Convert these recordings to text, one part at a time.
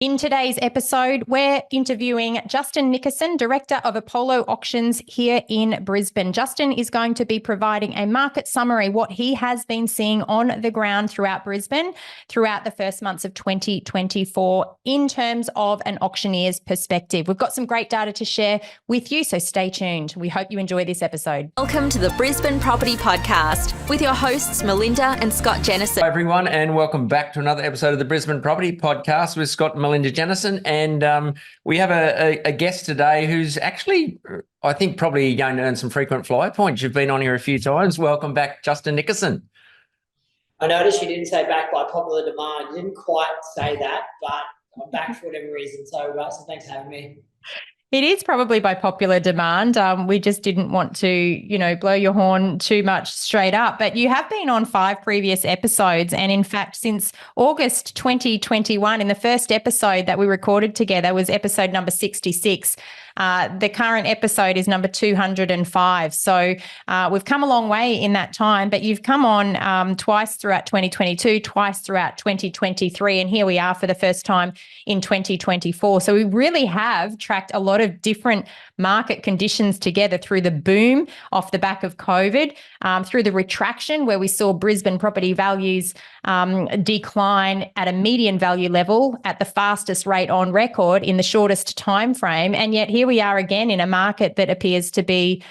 In today's episode, we're interviewing Justin Nickerson, Director of Apollo Auctions here in Brisbane. Justin is going to be providing a market summary, what he has been seeing on the ground throughout Brisbane throughout the first months of 2024 in terms of an auctioneer's perspective. We've got some great data to share with you, so stay tuned. We hope you enjoy this episode. Welcome to the Brisbane Property Podcast with your hosts, Melinda and Scott Jennison. Hi, everyone, and welcome back to another episode of the Brisbane Property Podcast with Scott and Melinda Jennison. And we have a guest today who's actually, I think, probably going to earn some frequent flyer points. You've been on here a few times. Welcome back, Justin Nickerson. I noticed you didn't say back by popular demand. You didn't quite say that, but I'm back for whatever reason. So thanks for having me. It is probably by popular demand. We just didn't want to, blow your horn too much straight up. But you have been on 5 previous episodes. And in fact, since August 2021, in the first episode that we recorded together was episode number 66. The current episode is number 205. So we've come a long way in that time, but you've come on twice throughout 2022, twice throughout 2023, and here we are for the first time in 2024. So we really have tracked a lot of different market conditions together through the boom off the back of COVID, through the retraction where we saw Brisbane property values decline at a median value level at the fastest rate on record in the shortest time frame. And yet here we are again in a market that appears to be,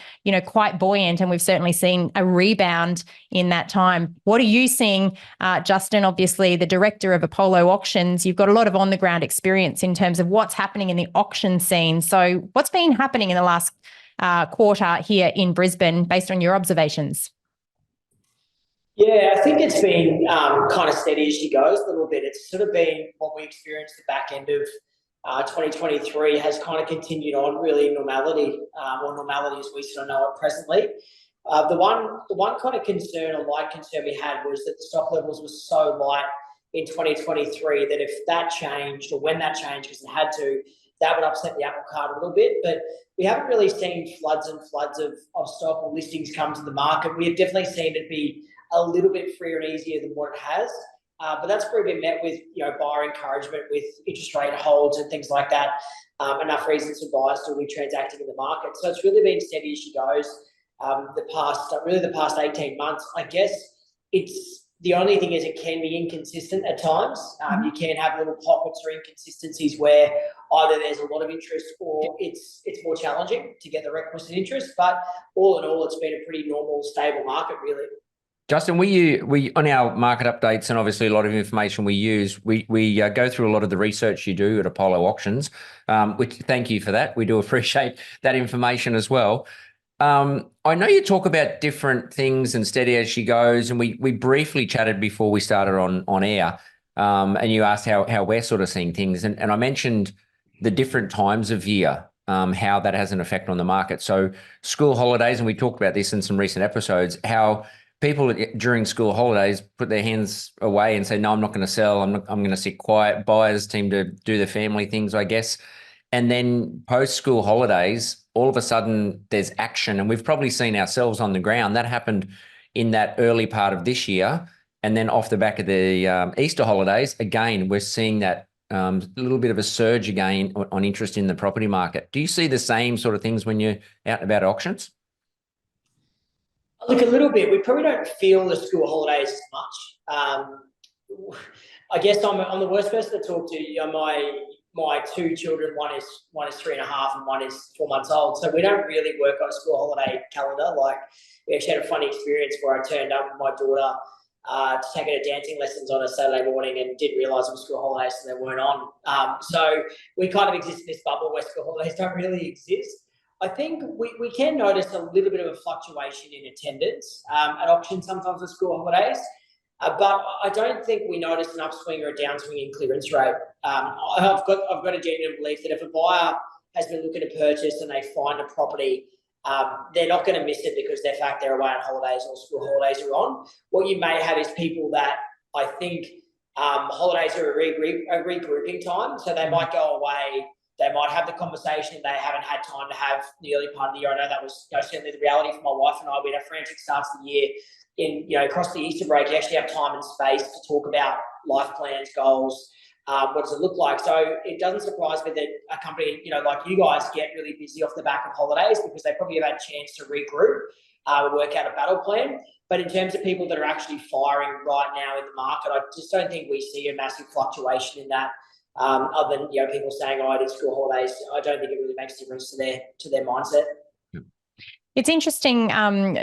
quite buoyant, and we've certainly seen a rebound in that time. What are you seeing, Justin? Obviously, the director of Apollo Auctions, you've got a lot of on-the-ground experience in terms of what's happening in the auction scene. So what's been happening in the last quarter here in Brisbane based on your observations? Yeah, I think it's been kind of steady as she goes a little bit. It's sort of been what we experienced at the back end of 2023 has kind of continued on really in normality, or normality as we sort of know it presently. The one kind of concern or light concern we had was that the stock levels were so light in 2023 that if that changed, or when that changed, because it had to, that would upset the apple cart a little bit. But we haven't really seen floods and floods of stock or listings come to the market. We have definitely seen it be a little bit freer and easier than what it has. But that's probably been met with, buyer encouragement, with interest rate holds and things like that. Enough reasons for buyers to be transacting in the market. So it's really been steady as she goes. The past 18 months, I guess it's the only thing is it can be inconsistent at times. You can have little pockets or inconsistencies where either there's a lot of interest or it's more challenging to get the requisite interest. But all in all, it's been a pretty normal, stable market, really. Justin, we on our market updates, and obviously a lot of information we use, we go through a lot of the research you do at Apollo Auctions, which thank you for that. We do appreciate that information as well. I know you talk about different things and steady as she goes, and we briefly chatted before we started on air, and you asked how we're sort of seeing things, and I mentioned the different times of year, how that has an effect on the market. So school holidays, and we talked about this in some recent episodes, how people during school holidays put their hands away and say, no, I'm not going to sell. I'm going to sit quiet. Buyers seem to do their family things, I guess. And then post-school holidays, all of a sudden there's action. And we've probably seen ourselves on the ground. That happened in that early part of this year. And then off the back of the Easter holidays, again, we're seeing that little bit of a surge again on interest in the property market. Do you see the same sort of things when you're out and about auctions? Look, a little bit. We probably don't feel the school holidays as much. I guess I'm the worst person to talk to. My 2 children, one is 3.5 and one is 4 months old. So we don't really work on a school holiday calendar. Like, we actually had a funny experience where I turned up with my daughter to take her to dancing lessons on a Saturday morning and didn't realise it was school holidays, so they weren't on. So we kind of exist in this bubble where school holidays don't really exist. I think we can notice a little bit of a fluctuation in attendance at auctions sometimes with school holidays, but I don't think we notice an upswing or a downswing in clearance rate. I've got a genuine belief that if a buyer has been looking to purchase and they find a property, they're not going to miss it because they're away on holidays or school holidays are on. What you may have is people that I think holidays are a regrouping time, so they might go away. They might have the conversation they haven't had time to have in the early part of the year. I know that was certainly the reality for my wife and I. We had a frantic start to the year. Across the Easter break, you actually have time and space to talk about life plans, goals, what does it look like? So it doesn't surprise me that a company, like you guys get really busy off the back of holidays because they probably have had a chance to regroup, work out a battle plan. But in terms of people that are actually firing right now in the market, I just don't think we see a massive fluctuation in that. Other than people saying, "Oh, it is school holidays," I don't think it really makes a difference to their mindset. It's interesting,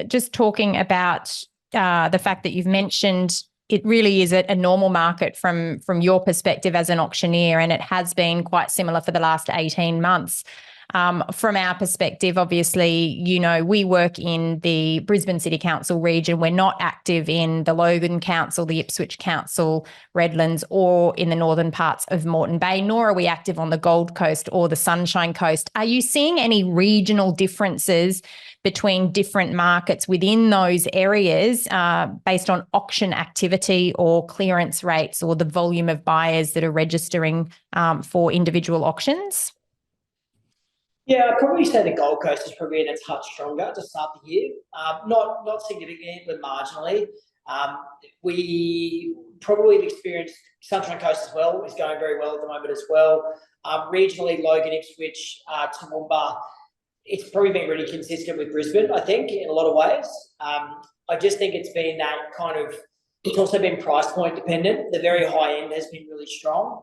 just talking about the fact that you've mentioned it really is a normal market from your perspective as an auctioneer, and it has been quite similar for the last 18 months. From our perspective, obviously, we work in the Brisbane City Council region. We're not active in the Logan Council, the Ipswich Council, Redlands, or in the northern parts of Moreton Bay, nor are we active on the Gold Coast or the Sunshine Coast. Are you seeing any regional differences between different markets within those areas based on auction activity or clearance rates or the volume of buyers that are registering for individual auctions? Yeah, I'd probably say the Gold Coast is probably in a touch stronger to start the year. Not significantly, but marginally. We probably have experienced Sunshine Coast as well, is going very well at the moment as well. Regionally, Logan, Ipswich, Toowoomba, it's probably been really consistent with Brisbane, I think, in a lot of ways. I just think it's been that it's also been price point dependent. The very high end has been really strong.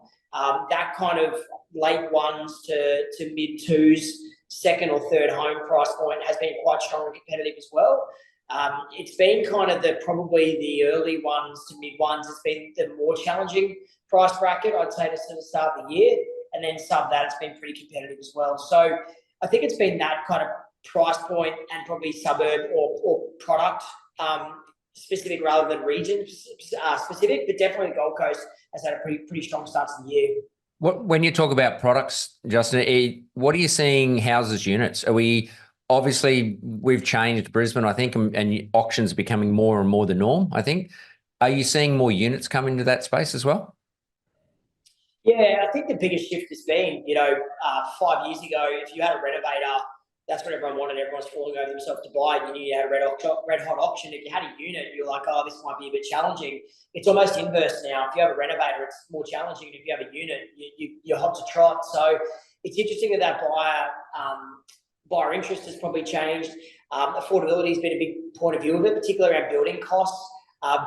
That kind of late ones to mid twos, second or third home price point has been quite strong and competitive as well. It's been kind of probably the early ones to mid ones. It's been the more challenging price bracket, I'd say, to sort of start the year. And then sub that, it's been pretty competitive as well. So I think it's been that kind of price point and probably suburb or product specific rather than region specific, but definitely the Gold Coast has had a pretty strong start to the year. When you talk about products, Justin, what are you seeing houses units? We've changed Brisbane, I think, and auctions are becoming more and more the norm, I think. Are you seeing more units come into that space as well? Yeah, I think the biggest shift has been, 5 years ago, if you had a renovator, that's what everyone wanted. Everyone's falling over themselves to buy. You knew you had a red hot auction. If you had a unit, you're like, oh, this might be a bit challenging. It's almost inverse now. If you have a renovator, it's more challenging. If you have a unit, you're hot to trot. So it's interesting that buyer interest has probably changed. Affordability has been a big point of view of it, particularly around building costs.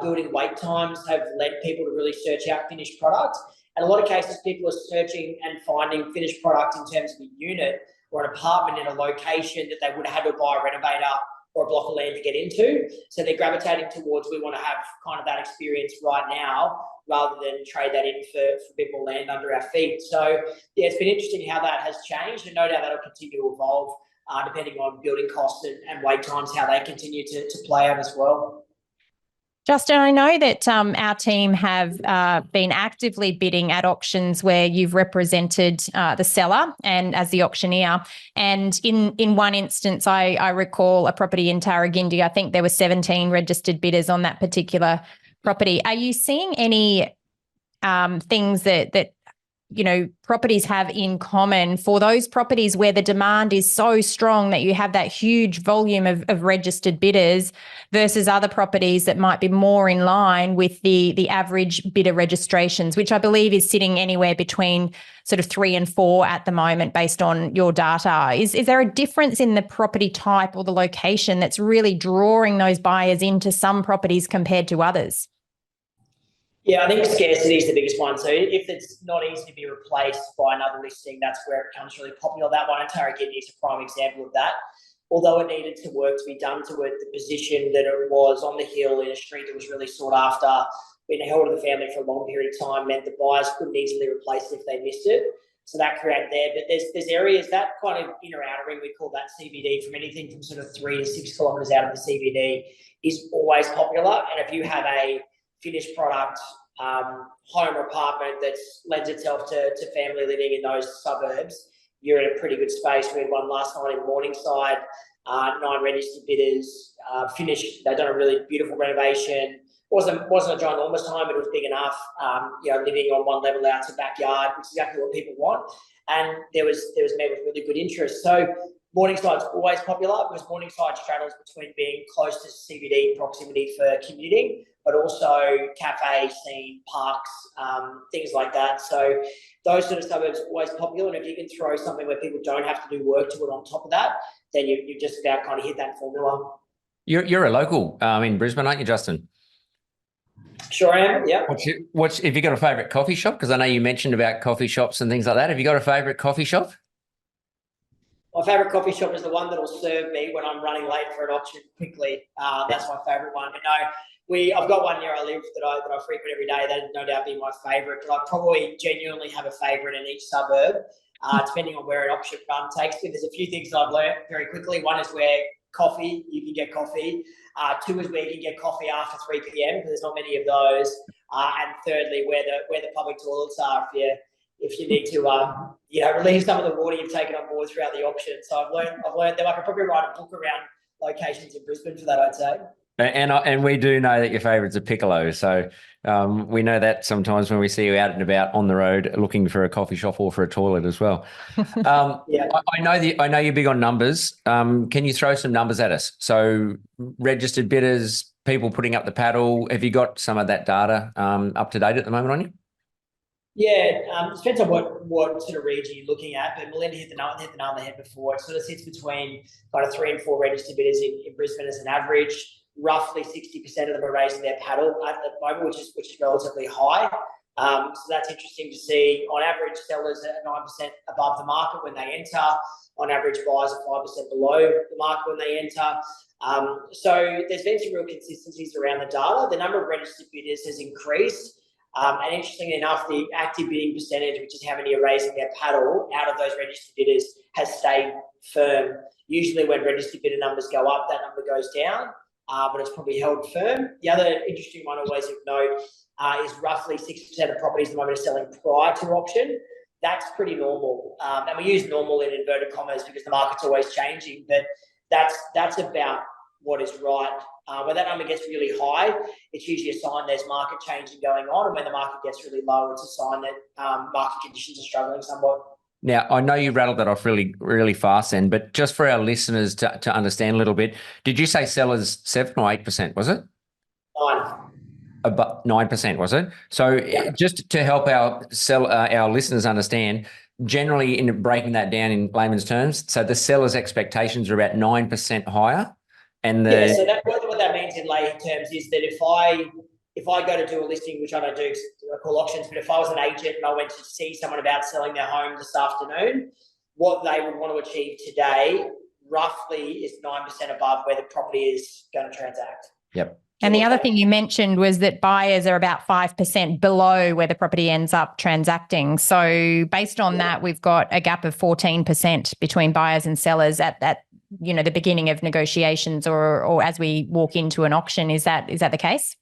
Building wait times have led people to really search out finished products. And a lot of cases, people are searching and finding finished product in terms of a unit or an apartment in a location that they would have had to buy a renovator or a block of land to get into. So they're gravitating towards, we want to have kind of that experience right now rather than trade that in for a bit more land under our feet. So yeah, it's been interesting how that has changed, and no doubt that'll continue to evolve depending on building costs and wait times, how they continue to play out as well. Justin, I know that our team have been actively bidding at auctions where you've represented the seller and as the auctioneer. And in one instance, I recall a property in Tarragindi. I think there were 17 registered bidders on that particular property. Are you seeing any things that properties have in common for those properties where the demand is so strong that you have that huge volume of registered bidders versus other properties that might be more in line with the average bidder registrations, which I believe is sitting anywhere between sort of 3 and 4 at the moment based on your data? Is there a difference in the property type or the location that's really drawing those buyers into some properties compared to others? Yeah, I think scarcity is the biggest one. So if it's not easy to be replaced by another listing, that's where it becomes really popular. That one in Tarragindi is a prime example of that. Although it needed to work to be done to it, the position that it was on the hill in a street that was really sought after, been held to the family for a long period of time, meant the buyers couldn't easily replace it if they missed it. So that created there. But there's areas, that kind of inner outer ring, we call that CBD, from anything from sort of 3 to 6 kilometres out of the CBD is always popular. And if you have a finished product home or apartment that lends itself to family living in those suburbs, you're in a pretty good space. We had one last night in Morningside, 9 registered bidders, finished. They've done a really beautiful renovation. Wasn't a ginormous home, but it was big enough. Living on one level out to backyard, which is exactly what people want. And there was met with really good interest. So Morningside's always popular because Morningside straddles between being close to CBD proximity for commuting, but also cafe scene, parks, things like that. So those sort of suburbs are always popular. And if you can throw something where people don't have to do work to it on top of that, then you just about kind of hit that formula. You're a local in Brisbane, aren't you, Justin? Sure am, yeah. What's have you got a favourite coffee shop? Because I know you mentioned about coffee shops and things like that. Have you got a favourite coffee shop? My favourite coffee shop is the one that will serve me when I'm running late for an auction quickly. That's my favourite one. But no, I've got one near I live that I frequent every day. That'd no doubt be my favourite. But I probably genuinely have a favourite in each suburb, depending on where an auction run takes me. There's a few things that I've learned very quickly. One is where you can get coffee. Two is where you can get coffee after 3 p.m. because there's not many of those. And thirdly, where the public toilets are if you need to relieve some of the water you've taken on board throughout the auction. So I've learned that I could probably write a book around locations in Brisbane for that, I'd say. And we do know that your favourite's a piccolo. So we know that sometimes when we see you out and about on the road looking for a coffee shop or for a toilet as well. Yeah. I know you're big on numbers. Can you throw some numbers at us? So registered bidders, people putting up the paddle. Have you got some of that data up to date at the moment on you? Yeah, it depends on what sort of region you're looking at. But Melinda hit the nail on the head before. It sort of sits between kind of 3 and 4 registered bidders in Brisbane as an average. Roughly 60% of them are raising their paddle at the moment, which is relatively high. So that's interesting to see. On average, sellers are 9% above the market when they enter. On average, buyers are 5% below the market when they enter. So there's been some real consistencies around the data. The number of registered bidders has increased. And interestingly enough, the active bidding percentage, which is how many are raising their paddle out of those registered bidders, has stayed firm. Usually when registered bidder numbers go up, that number goes down, but it's probably held firm. The other interesting one always of note is roughly 6% of properties at the moment are selling prior to auction. That's pretty normal. And we use normal in inverted commas because the market's always changing, but that's about what is right. When that number gets really high, it's usually a sign there's market changing going on. And when the market gets really low, it's a sign that market conditions are struggling somewhat. Now, I know you rattled that off really, really fast then, but just for our listeners to understand a little bit, did you say sellers 7 or 8%, was it? 9. About 9%, was it? So Yeah. Just to help our listeners understand, generally in breaking that down in layman's terms, so the seller's expectations are about 9% higher. And so what that means in lay terms is that if I go to do a listing, which I don't do, I call auctions, but if I was an agent and I went to see someone about selling their home this afternoon, what they would want to achieve today roughly is 9% above where the property is going to transact. Yep. And the other thing you mentioned was that buyers are about 5% below where the property ends up transacting. So based on that, we've got a gap of 14% between buyers and sellers at the beginning of negotiations or as we walk into an auction. Is that the case?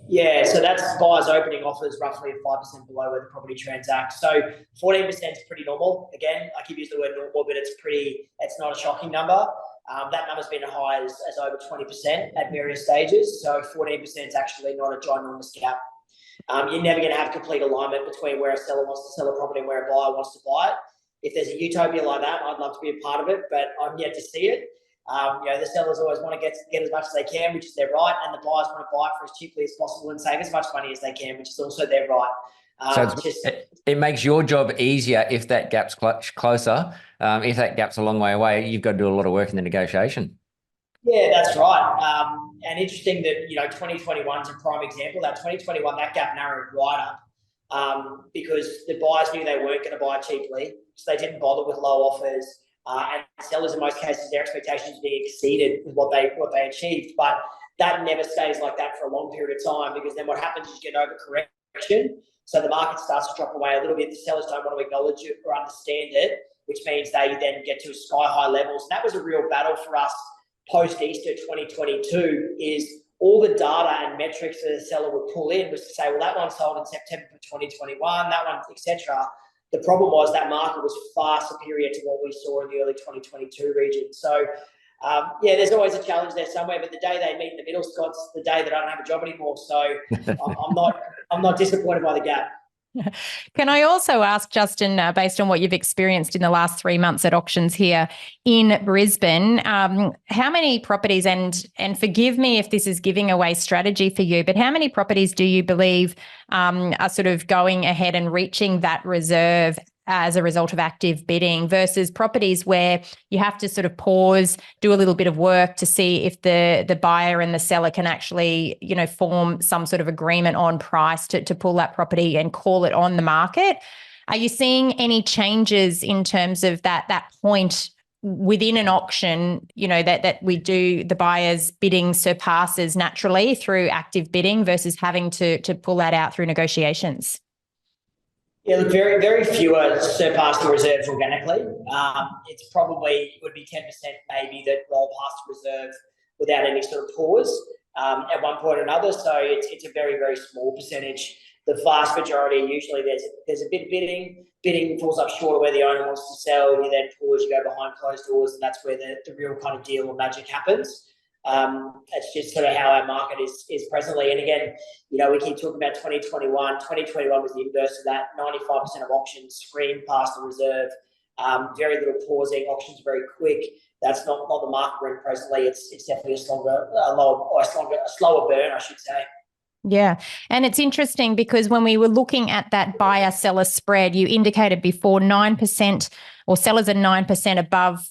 Yeah, so that's buyers opening offers roughly 5% below where the property transacts. So 14% is pretty normal. Again, I keep using the word normal, but it's not a shocking number. That number's been as high as over 20% at various stages. So 14% is actually not a ginormous gap. You're never going to have complete alignment between where a seller wants to sell a property and where a buyer wants to buy it. If there's a utopia like that, I'd love to be a part of it, but I'm yet to see it. The sellers always want to get as much as they can, which is their right, and the buyers want to buy it for as cheaply as possible and save as much money as they can, which is also their right. It makes your job easier if that gap's closer. If that gap's a long way away, you've got to do a lot of work in the negotiation. Yeah, that's right. And interesting that 2021 is a prime example. That 2021, that gap narrowed right up because the buyers knew they weren't going to buy cheaply, so they didn't bother with low offers. And sellers, in most cases, their expectations being exceeded with what they achieved. But that never stays like that for a long period of time because then what happens is you get overcorrection. So the market starts to drop away a little bit. The sellers don't want to acknowledge it or understand it, which means they then get to sky high levels. And that was a real battle for us post-Easter 2022 is all the data and metrics that a seller would pull in was to say, well, that one sold in September of 2021, that one, etc. The problem was that market was far superior to what we saw in the early 2022 region. So, there's always a challenge there somewhere. But the day they meet in the middle, Scott's the day that I don't have a job anymore. So I'm not disappointed by the gap. Can I also ask, Justin, based on what you've experienced in the last 3 months at auctions here in Brisbane, how many properties, and forgive me if this is giving away strategy for you, but how many properties do you believe are sort of going ahead and reaching that reserve as a result of active bidding versus properties where you have to sort of pause, do a little bit of work to see if the buyer and the seller can actually, form some sort of agreement on price to pull that property and call it on the market? Are you seeing any changes in terms of that point within an auction, that the buyer's bidding surpasses naturally through active bidding versus having to pull that out through negotiations? Yeah, look, very, very few are surpassing reserves organically. It's probably would be 10% maybe that roll past reserve without any sort of pause at one point or another. So it's a very, very small percentage. The vast majority, usually there's a bit of bidding. Bidding falls up short of where the owner wants to sell. You then pause, you go behind closed doors, and that's where the real kind of deal or magic happens. It's just sort of how our market is presently. And again, we keep talking about 2021. 2021 was the inverse of that. 95% of auctions screamed past the reserve. Very little pausing. Auctions are very quick. That's not the market we're in presently. It's definitely a slower burn, I should say. Yeah. And it's interesting because when we were looking at that buyer-seller spread, you indicated before 9% or sellers are 9% above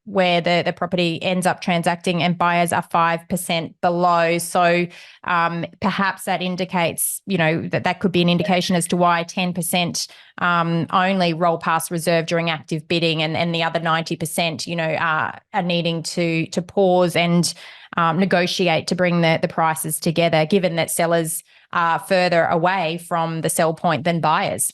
where the property ends up transacting and buyers are 5% below. So perhaps that indicates, that could be an indication as to why 10% only roll past reserve during active bidding and the other 90%, are needing to pause and negotiate to bring the prices together, given that sellers are further away from the sell point than buyers.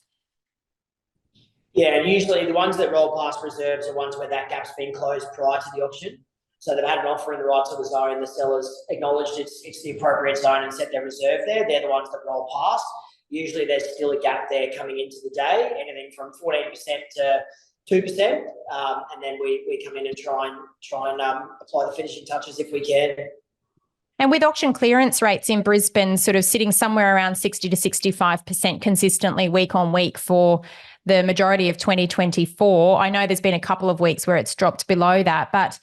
Yeah, and usually the ones that roll past reserves are ones where that gap's been closed prior to the auction. So they've had an offer in the right sort of zone, the seller's acknowledged it's the appropriate zone and set their reserve there. They're the ones that roll past. Usually there's still a gap there coming into the day, anything from 14% to 2%, and then we come in and try and apply the finishing touches if we can. And with auction clearance rates in Brisbane sort of sitting somewhere around 60 to 65% consistently week on week for the majority of 2024, I know there's been a couple of weeks where it's dropped below that, but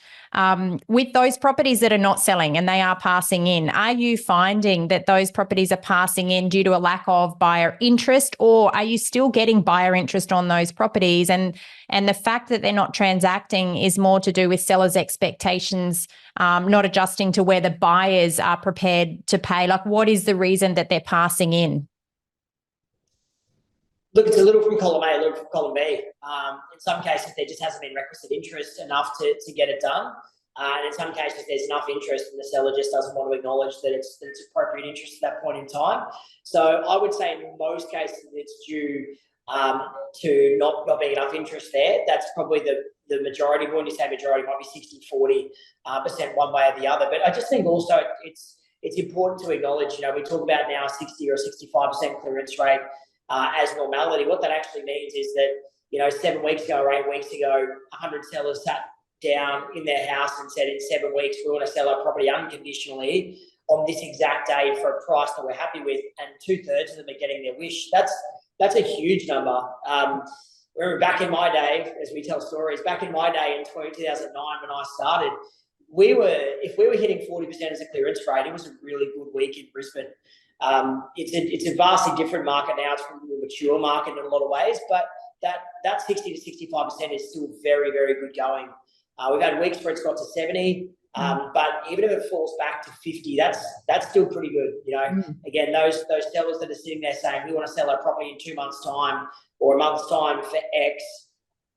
with those properties that are not selling and they are passing in, are you finding that those properties are passing in due to a lack of buyer interest, or are you still getting buyer interest on those properties? And the fact that they're not transacting is more to do with sellers' expectations not adjusting to where the buyers are prepared to pay? Like, what is the reason that they're passing in? Look, it's a little from column A, a little from column B. In some cases, there just hasn't been requisite interest enough to get it done. And in some cases, there's enough interest and the seller just doesn't want to acknowledge that it's appropriate interest at that point in time. So I would say in most cases, it's due to not being enough interest there. That's probably the majority. When you say majority, it might be 60-40% one way or the other. But I just think also it's important to acknowledge, we talk about now 60 or 65% clearance rate as normality. What that actually means is that, 7 weeks ago or 8 weeks ago, 100 sellers sat down in their house and said, in 7 weeks, we want to sell our property unconditionally on this exact day for a price that we're happy with, and 2/3 of them are getting their wish. That's a huge number. Remember back in my day, as we tell stories, back in my day in 2009 when I started, if we were hitting 40% as a clearance rate, it was a really good week in Brisbane. It's a vastly different market now. It's probably a mature market in a lot of ways, but that 60 to 65% is still very, very good going. We've had weeks where it's got to 70, but even if it falls back to 50, that's still pretty good. Again, those sellers that are sitting there saying, we want to sell our property in 2 months' time or a month's time for X,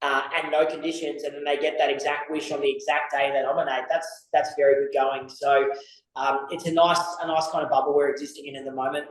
and no conditions, and then they get that exact wish on the exact day they nominate. That's very good going. So it's a nice kind of bubble we're existing in the moment.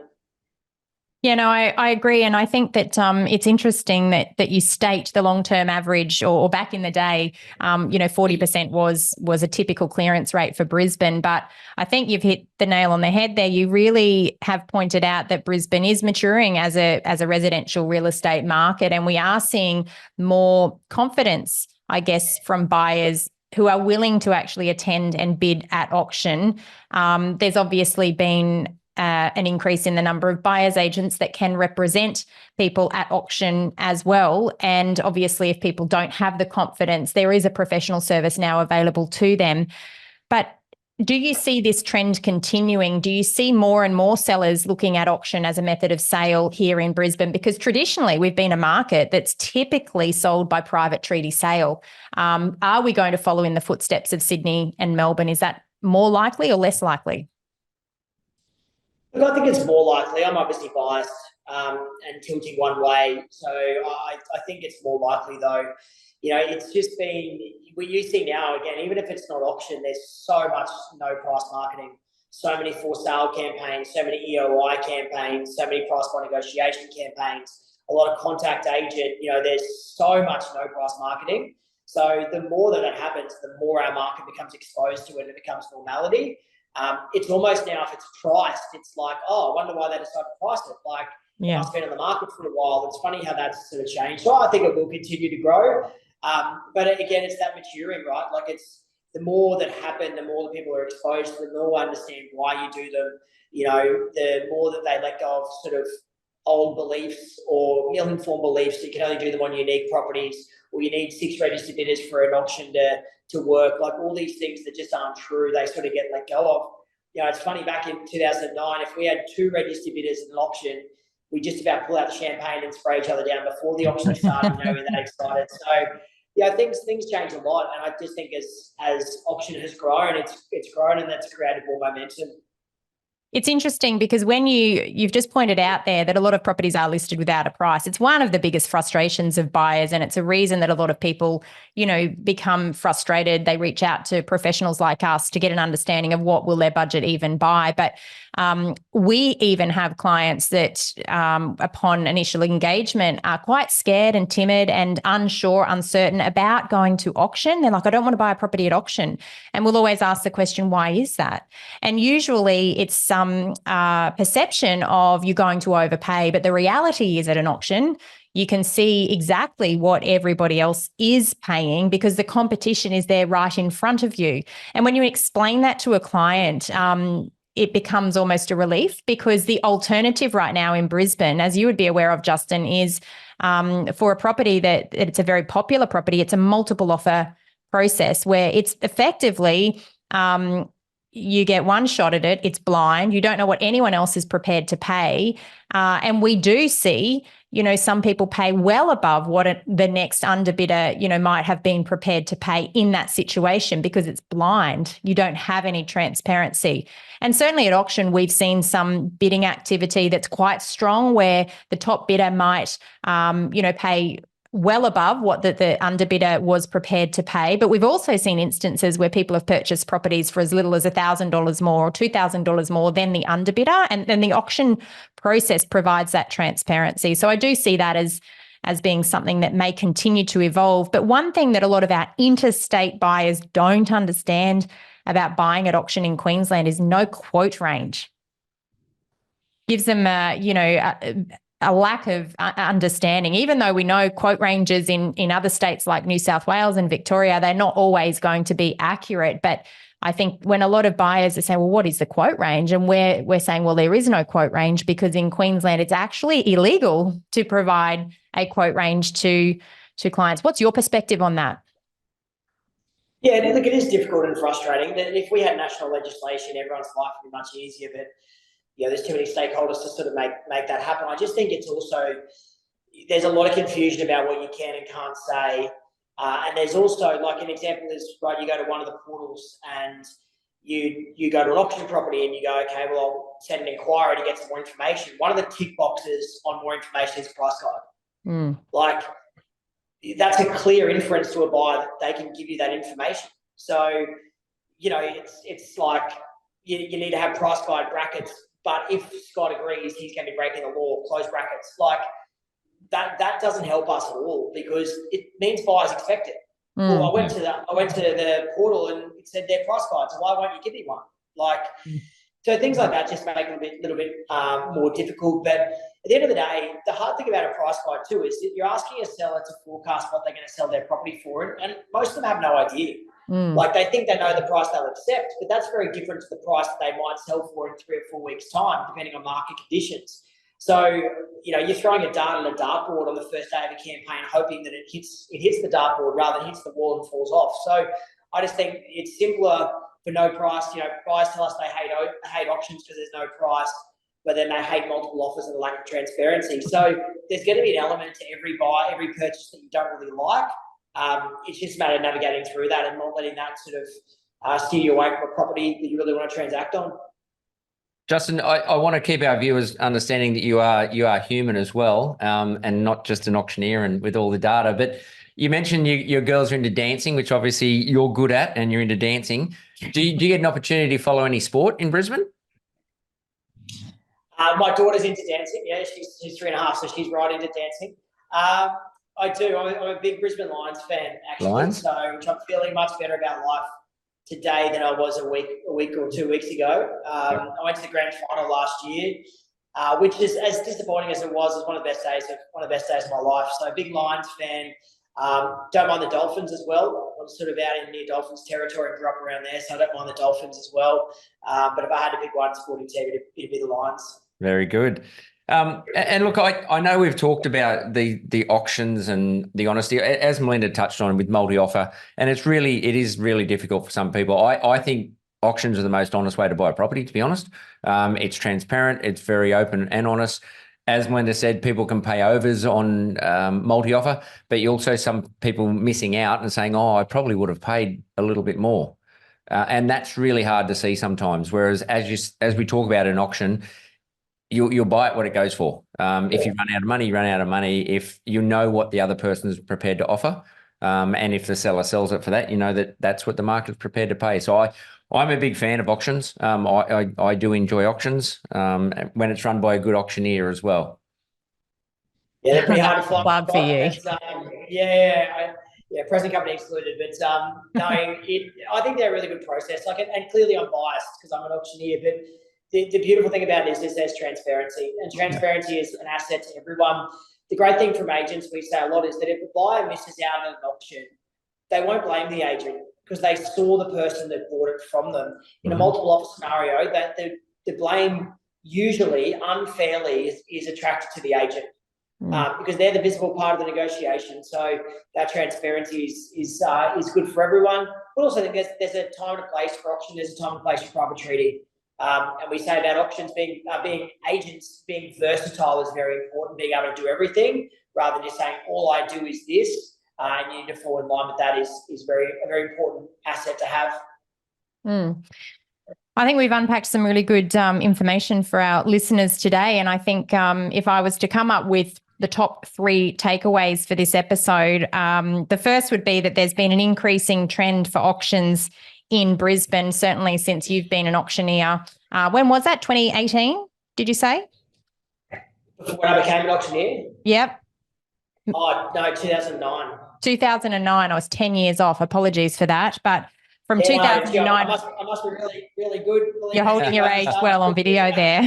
Yeah, no, I agree. And I think that it's interesting that you state the long-term average, or back in the day, 40% was a typical clearance rate for Brisbane. But I think you've hit the nail on the head there. You really have pointed out that Brisbane is maturing as a residential real estate market, and we are seeing more confidence, I guess, from buyers who are willing to actually attend and bid at auction. There's obviously been an increase in the number of buyers agents that can represent people at auction as well. And obviously, if people don't have the confidence, there is a professional service now available to them. But do you see this trend continuing? Do you see more and more sellers looking at auction as a method of sale here in Brisbane? Because traditionally we've been a market that's typically sold by private treaty sale. Are we going to follow in the footsteps of Sydney and Melbourne? Is that more likely or less likely? Look, I think it's more likely. I'm obviously biased and tilting one way. So I think it's more likely though. It's just been, you see now, again, even if it's not auction, there's so much no price marketing, so many for sale campaigns, so many EOI campaigns, so many price by negotiation campaigns, a lot of contact agent, there's so much no price marketing. So the more that it happens, the more our market becomes exposed to it and it becomes normality. It's almost now, if it's priced, it's like, oh, I wonder why they decided to price it. Like, it must have been on the market for a while. It's funny how that's sort of changed. So I think it will continue to grow. But again, it's that maturing, right? Like, it's the more that happen, the more that people are exposed to them, the more understand why you do them, the more that they let go of sort of old beliefs or ill-informed beliefs that you can only do them on unique properties, or you need 6 registered bidders for an auction to work. Like, all these things that just aren't true, they sort of get let go of. It's funny, back in 2009, if we had 2 registered bidders in an auction, we just about pull out the champagne and spray each other down before the auction started. We're that excited. So things change a lot, and I just think as auction has grown, it's grown, and that's created more momentum. It's interesting because when you've just pointed out there that a lot of properties are listed without a price. It's one of the biggest frustrations of buyers, and it's a reason that a lot of people, become frustrated. They reach out to professionals like us to get an understanding of what will their budget even buy. But we even have clients that upon initial engagement are quite scared and timid and unsure, uncertain about going to auction. They're like, I don't want to buy a property at auction. And we'll always ask the question, why is that? And usually it's some perception of you going to overpay. But the reality is, at an auction, you can see exactly what everybody else is paying because the competition is there right in front of you. And when you explain that to a client, it becomes almost a relief, because the alternative right now in Brisbane, as you would be aware of, Justin, is for a property that it's a very popular property, it's a multiple offer process where it's effectively you get one shot at it, it's blind, you don't know what anyone else is prepared to pay. And we do see, some people pay well above what the next underbidder, might have been prepared to pay in that situation, because it's blind. You don't have any transparency. And certainly at auction, we've seen some bidding activity that's quite strong where the top bidder might, pay well above what the underbidder was prepared to pay. But we've also seen instances where people have purchased properties for as little as $1,000 more or $2,000 more than the underbidder. And then the auction process provides that transparency. So I do see that as being something that may continue to evolve. But one thing that a lot of our interstate buyers don't understand about buying at auction in Queensland is no quote range. Gives them a lack of understanding, even though we know quote ranges in other states like New South Wales and Victoria, they're not always going to be accurate. But I think when a lot of buyers are saying, well, what is the quote range? And we're saying, well, there is no quote range, because in Queensland, it's actually illegal to provide a quote range to clients. What's your perspective on that? Yeah, look, it is difficult and frustrating. If we had national legislation, everyone's life would be much easier, but there's too many stakeholders to sort of make that happen. I just think it's also, there's a lot of confusion about what you can and can't say. And there's also, like, an example is, right, you go to one of the portals and you go to an auction property and you go, okay, well, I'll send an inquiry to get some more information. One of the tick boxes on more information is price guide. Like, that's a clear inference to a buyer that they can give you that information. So, it's like you need to have price guide brackets. But if Scott agrees he's going to be breaking the law, close brackets, like that doesn't help us at all, because it means buyers expect it. Well, I went to the portal and it said their price guide, so why won't you give me one? Like, so things like that just make it a little bit more difficult. But at the end of the day, the hard thing about a price guide too is that you're asking a seller to forecast what they're going to sell their property for, and most of them have no idea. Like they think they know the price they'll accept, but that's very different to the price that they might sell for in 3 or 4 weeks' time, depending on market conditions. So, you're throwing a dart on a dartboard on the first day of a campaign, hoping that it hits the dartboard rather than hits the wall and falls off. So I just think it's simpler for no price. Buyers tell us they hate auctions because there's no price, but then they hate multiple offers and the lack of transparency. So there's going to be an element to every buy, every purchase that you don't really like. It's just a matter of navigating through that and not letting that sort of steer you away from a property that you really want to transact on. Justin, I want to keep our viewers understanding that you are human as well, and not just an auctioneer and with all the data. But you mentioned your girls are into dancing, which obviously you're good at, and you're into dancing. Do you get an opportunity to follow any sport in Brisbane? My daughter's into dancing. Yeah, she's 3.5, so she's right into dancing. I do. I'm a big Brisbane Lions fan, actually. Lions? So which I'm feeling much better about life today than I was a week or 2 weeks ago. I went to the grand final last year, which is as disappointing as it was one of the best days of my life. So big Lions fan. Don't mind the Dolphins as well. I'm sort of out in near Dolphins territory, grew up around there, so I don't mind the Dolphins as well. But if I had to pick one sporting team, it'd be the Lions. Very good. And look, I know we've talked about the auctions and the honesty, as Melinda touched on with multi-offer, and it is really difficult for some people. I think auctions are the most honest way to buy a property, to be honest. It's transparent, it's very open and honest. As Melinda said, people can pay overs on multi-offer, but you also some people missing out and saying, I probably would have paid a little bit more. And that's really hard to see sometimes. Whereas as we talk about an auction, you'll buy it what it goes for. If you run out of money, you run out of money. If you know what the other person is prepared to offer, and if the seller sells it for that, you know that's what the market's prepared to pay. So I'm a big fan of auctions. I do enjoy auctions when it's run by a good auctioneer as well. Yeah, they're pretty hard to find. Plug for you. Present company excluded. But I think they're a really good process. And clearly I'm biased because I'm an auctioneer, but the beautiful thing about it is there's transparency, and transparency is an asset to everyone. The great thing from agents, we say a lot, is that if a buyer misses out on an auction, they won't blame the agent because they saw the person that bought it from them. In a multiple offer scenario, that the blame usually unfairly is attracted to the agent because they're the visible part of the negotiation. So that transparency is good for everyone. But also, I think there's a time and a place for auction. There's a time and place for private treaty. And we say about auctions being agents being versatile is very important, being able to do everything rather than just saying all I do is this, and you need to fall in line with that is a very important asset to have. I think we've unpacked some really good information for our listeners today, and I think if I was to come up with the top 3 takeaways for this episode, the first would be that there's been an increasing trend for auctions in Brisbane, certainly since you've been an auctioneer. When was that? 2018, did you say? When I became an auctioneer? Yep. Oh, no, 2009. 2009. I was 10 years off. Apologies for that. But from 2009. I must be really, really good. You're holding your age well on video there.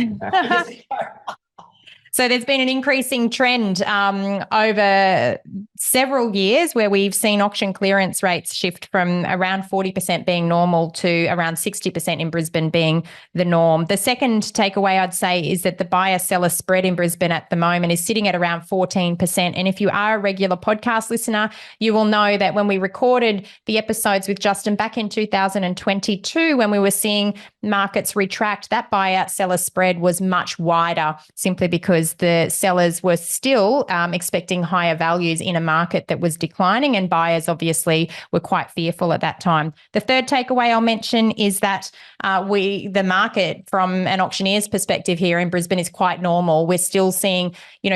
So there's been an increasing trend over several years where we've seen auction clearance rates shift from around 40% being normal to around 60% in Brisbane being the norm. The second takeaway I'd say is that the buyer-seller spread in Brisbane at the moment is sitting at around 14%. And if you are a regular podcast listener, you will know that when we recorded the episodes with Justin back in 2022, when we were seeing markets retract, that buyer-seller spread was much wider simply because the sellers were still expecting higher values in a market that was declining, and buyers obviously were quite fearful at that time. The third takeaway I'll mention is that the market from an auctioneer's perspective here in Brisbane is quite normal. We're still seeing,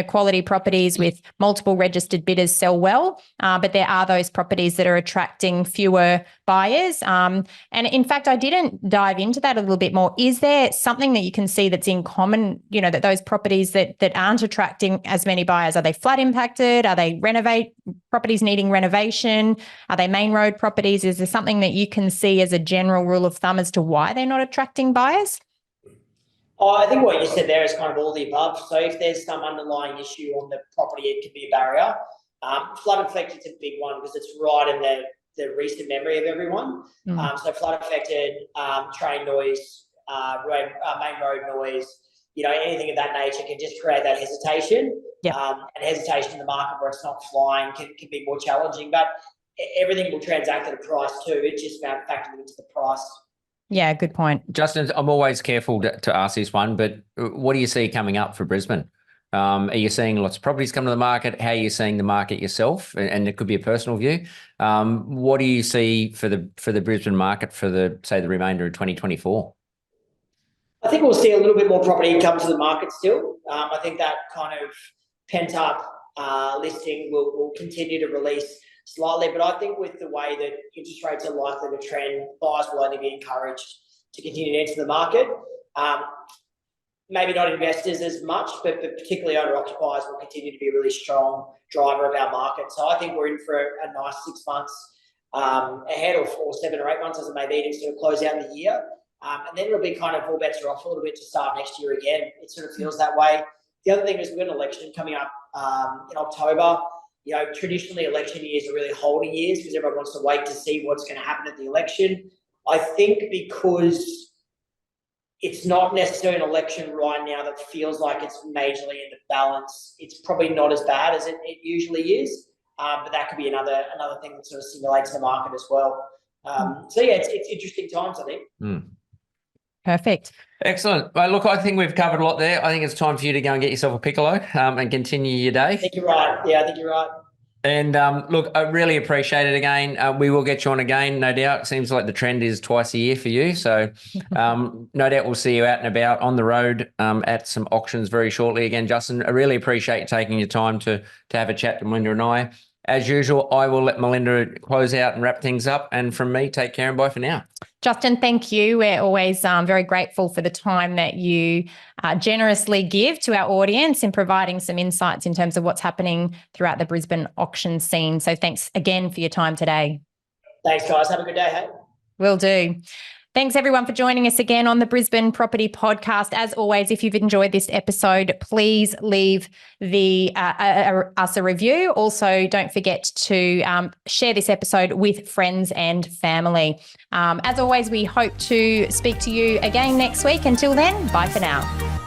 quality properties with multiple registered bidders sell well, but there are those properties that are attracting fewer buyers. And in fact, I didn't dive into that a little bit more. Is there something that you can see that's in common, that those properties that aren't attracting as many buyers, are they flood impacted? Are they properties needing renovation? Are they main road properties? Is there something that you can see as a general rule of thumb as to why they're not attracting buyers? Oh, I think what you said there is kind of all the above. So if there's some underlying issue on the property, it could be a barrier. Flood affected is a big one because it's right in the recent memory of everyone. So flood affected, train noise, main road noise, anything of that nature can just create that hesitation. And hesitation in the market where it's not flying can be more challenging. But everything will transact at a price too. It's just about factoring into the price. Yeah, good point. Justin, I'm always careful to ask this one, but what do you see coming up for Brisbane? Are you seeing lots of properties come to the market? How are you seeing the market yourself? And it could be a personal view. What do you see for the Brisbane market for the remainder of 2024? I think we'll see a little bit more property come to the market still. I think that kind of pent up listing will continue to release slightly, but I think with the way that interest rates are likely to trend, buyers will only be encouraged to continue to enter the market. Maybe not investors as much, but particularly owner occupiers will continue to be a really strong driver of our market. So I think we're in for a nice 6 months ahead, or 7 or 8 months as it may be, to sort of close out the year. And then it'll be kind of all bets are off a little bit to start next year again. It sort of feels that way. The other thing is we've got an election coming up in October. Traditionally election years are really holding years because everyone wants to wait to see what's going to happen at the election. I think because it's not necessarily an election right now that feels like it's majorly in the balance, it's probably not as bad as it usually is. But that could be another thing that sort of stimulates the market as well. So yeah, it's interesting times, I think. Perfect. Excellent. Well, look, I think we've covered a lot there. I think it's time for you to go and get yourself a piccolo and continue your day. I think you're right. Yeah, I think you're right. And look, I really appreciate it again. We will get you on again, no doubt. Seems like the trend is twice a year for you. So no doubt we'll see you out and about on the road at some auctions very shortly. Again, Justin, I really appreciate you taking your time to have a chat to Melinda and I. As usual, I will let Melinda close out and wrap things up. And from me, take care and bye for now. Justin, thank you. We're always very grateful for the time that you generously give to our audience in providing some insights in terms of what's happening throughout the Brisbane auction scene. So thanks again for your time today. Thanks, guys. Have a good day. Hey? Will do. Thanks, everyone, for joining us again on the Brisbane Property Podcast. As always, if you've enjoyed this episode, please leave us a review. Also, don't forget to share this episode with friends and family. As always, we hope to speak to you again next week. Until then, bye for now.